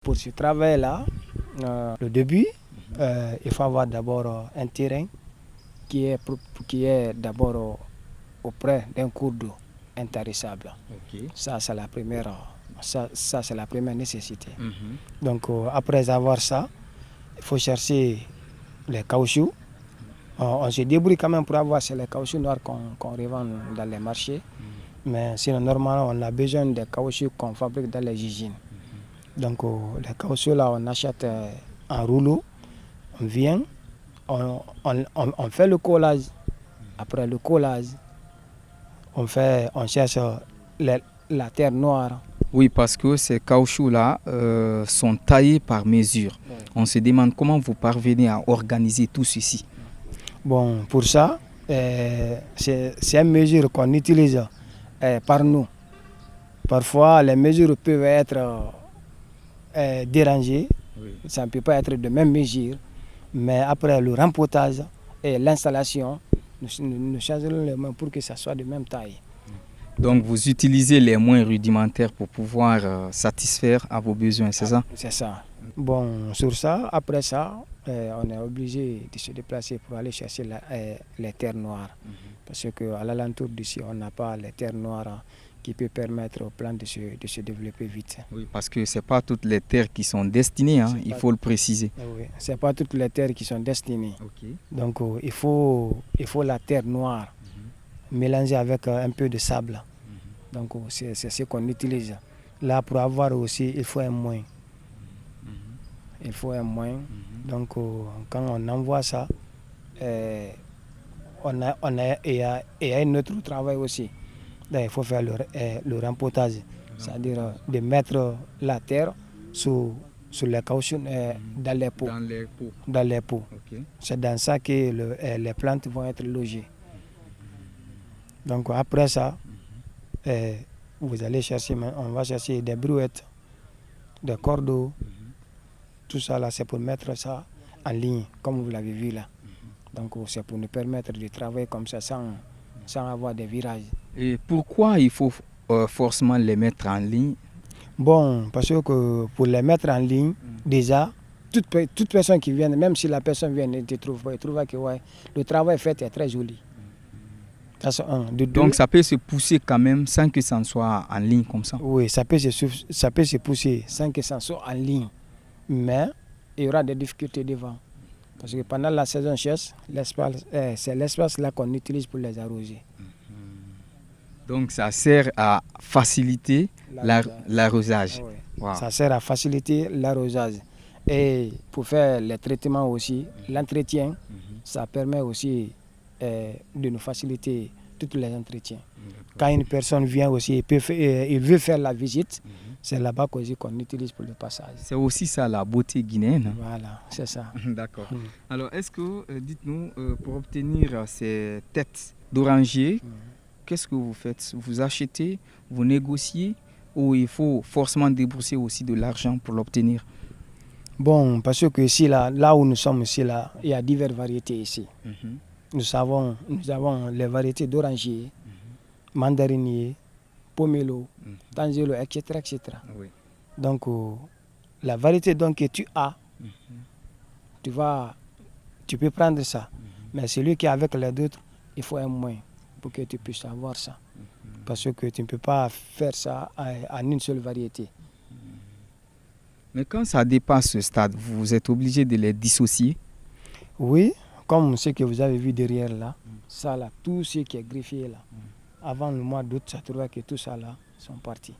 Pour ce travail-là, le début, il faut avoir d'abord un terrain qui est d'abord auprès d'un cours d'eau intarissable. Ok. Ça, c'est la première, c'est la première nécessité. Donc, après avoir ça, il faut chercher les caoutchoucs. On se débrouille quand même pour avoir les caoutchoucs noirs qu'on revend dans les marchés. Mais sinon, normalement, on a besoin des caoutchoucs qu'on fabrique dans les usines. Donc, les caoutchoucs, là, on achète en rouleau, on vient, on fait le collage. Après le collage, on cherche la terre noire. Oui, parce que ces caoutchoucs-là sont taillés par mesure. Oui. On se demande comment vous parvenez à organiser tout ceci. Bon, pour ça, c'est une mesure qu'on utilise par nous. Parfois, les mesures peuvent être dérangées. Oui. Ça ne peut pas être de même mesure. Mais après le rempotage et l'installation, nous changerons les mains pour que ça soit de même taille. Donc vous utilisez les moyens rudimentaires pour pouvoir satisfaire à vos besoins, c'est ça? C'est ça. Bon, sur ça, après ça, on est obligé de se déplacer pour aller chercher les terres noires. Parce qu'à l'alentour d'ici, on n'a pas les terres noires qui peuvent permettre aux plantes de se développer vite. Oui, parce que ce n'est pas toutes les terres qui sont destinées, hein, il faut le préciser. Oui, ce n'est pas toutes les terres qui sont destinées. Okay. Donc il faut la terre noire mélangée avec un peu de sable. Donc c'est ce qu'on utilise. Là, pour avoir aussi, il faut un moyen. Il faut un moyen. Donc quand on envoie ça, il y a un autre travail aussi. Là, il faut faire le rempotage, c'est-à-dire de mettre la terre sur les caoutchoucs dans les pots. Dans les pots. Okay. C'est dans ça que les plantes vont être logées. Donc après ça, vous allez chercher, on va chercher des brouettes, des cordeaux. Tout ça là, c'est pour mettre ça en ligne, comme vous l'avez vu là. Donc c'est pour nous permettre de travailler comme ça sans avoir des virages. Et pourquoi il faut forcément les mettre en ligne? Bon, parce que pour les mettre en ligne, déjà, toute personne qui vient, même si la personne vient ne te trouve pas, il trouve que ouais, le travail fait est très joli. Ça, c'est un. De deux, donc ça peut se pousser quand même sans que ça ne soit en ligne comme ça? Oui, ça peut se pousser sans que ça soit en ligne. Mais il y aura des difficultés devant. Parce que pendant la saison sèche, c'est l'espace là qu'on utilise pour les arroser. Donc ça sert à faciliter l'arrosage. Oui. Wow. Ça sert à faciliter l'arrosage. Et pour faire les traitements aussi, l'entretien, ça permet aussi de nous faciliter tous les entretiens. Quand une personne vient aussi, il veut faire la visite, c'est là-bas qu'on utilise pour le passage. C'est aussi ça la beauté guinéenne. Voilà, c'est ça. D'accord. Alors est-ce que, dites-nous, pour obtenir ces têtes d'oranger, qu'est-ce que vous faites? Vous achetez, vous négociez ou il faut forcément débourser aussi de l'argent pour l'obtenir? Bon, parce que ici, là où nous sommes ici, là, il y a diverses variétés ici. Nous avons les variétés d'oranger, mandarinier, pomelo, tangelo, etc. etc. Oui. Donc, la variété donc, que tu as, tu peux prendre ça. Mais celui qui est avec les autres, il faut un moyen pour que tu puisses avoir ça. Parce que tu ne peux pas faire ça en une seule variété. Mais quand ça dépasse ce stade, vous êtes obligé de les dissocier? Oui, comme ce que vous avez vu derrière là, ça là, tout ce qui est greffier là. Avant le mois d'août, ça trouvait que tout ça là sont partis.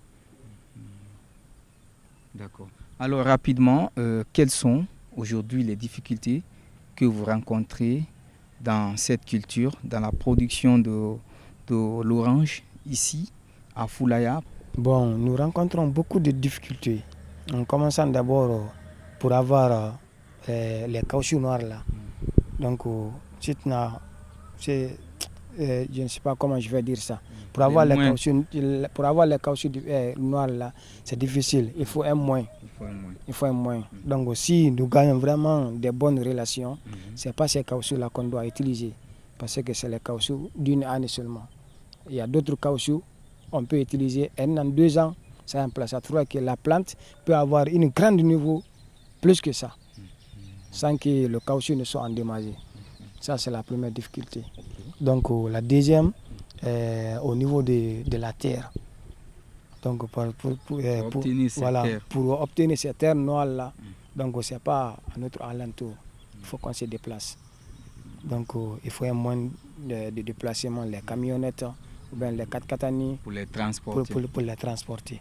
D'accord. Alors rapidement, quelles sont aujourd'hui les difficultés que vous rencontrez dans cette culture, dans la production de l'orange ici à Foulaya? Bon, nous rencontrons beaucoup de difficultés. En commençant d'abord pour avoir les caoutchoucs noirs là. Donc, je ne sais pas comment je vais dire ça. Pour avoir les caoutchoucs noirs là, c'est difficile. Il faut un moyen. Il faut un moyen. Donc, si nous gagnons vraiment des bonnes relations, ce n'est pas ces caoutchoucs là qu'on doit utiliser. Parce que c'est les caoutchoucs d'une année seulement. Il y a d'autres caoutchoucs, on peut utiliser 1 an, 2 ans c'est un place. Ça trouve que la plante peut avoir une grande niveau plus que ça, sans que le caoutchouc ne soit endommagé. Ça, c'est la première difficulté. Donc, la deuxième, au niveau de la terre. Donc, pour obtenir cette terre noire-là, donc c'est pas à notre alentour. Il faut qu'on se déplace. Donc, il faut un moyen de déplacement, les camionnettes ou bien les 4x4 pour les transporter. Pour les transporter.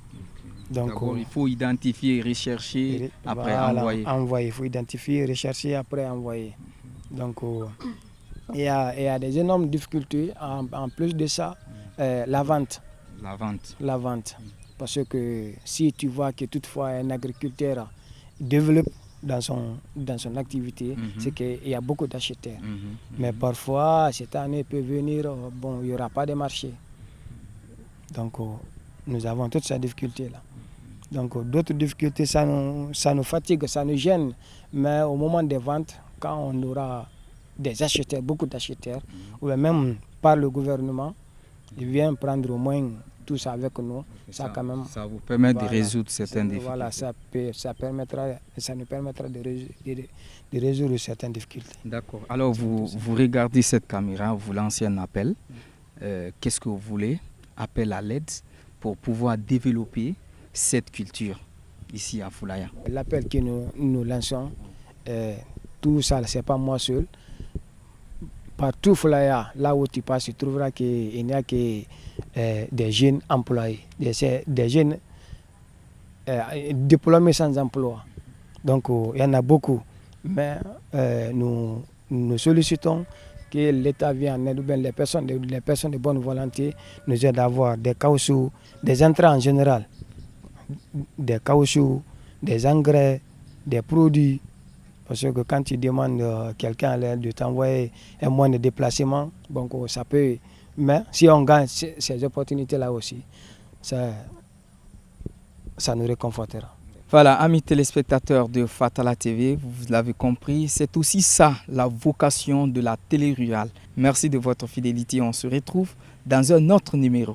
Donc, il faut identifier, rechercher, après envoyer. Il faut identifier, rechercher, après envoyer. Donc, il y a des énormes difficultés. En plus de ça, la vente. La vente. Parce que si tu vois que toutefois un agriculteur développe dans son activité, c'est qu'il y a beaucoup d'acheteurs. Mais parfois, cette année peut venir, il n'y aura pas de marché. Donc, nous avons toutes ces difficultés-là. Donc, d'autres difficultés, ça nous fatigue, ça nous gêne. Mais au moment des ventes, quand on aura des acheteurs, beaucoup d'acheteurs, ou même par le gouvernement, ils viennent prendre au moins tout ça avec nous. Ça vous permet de résoudre certaines difficultés. Voilà, ça nous permettra de résoudre certaines difficultés. D'accord. Alors, vous regardez cette caméra, vous lancez un appel. Qu'est-ce que vous voulez? Appel à l'aide pour pouvoir développer cette culture ici à Foulaya. L'appel que nous lançons, tout ça, ce n'est pas moi seul. Partout Foulaya, là où tu passes, tu trouveras qu'il n'y a que des jeunes employés, des jeunes diplômés sans emploi. Donc il y en a beaucoup. Mais nous sollicitons que l'État vienne en aide, ou bien les personnes de bonne volonté nous aident à avoir des caoutchoucs, des intrants en général, des caoutchoucs, des engrais, des produits. Parce que quand tu demandes à quelqu'un de t'envoyer un moyen de déplacement, ça peut. Mais si on gagne ces opportunités-là aussi, ça nous réconfortera. Voilà, amis téléspectateurs de Fatala TV, vous l'avez compris, c'est aussi ça la vocation de la télé rurale. Merci de votre fidélité, on se retrouve dans un autre numéro.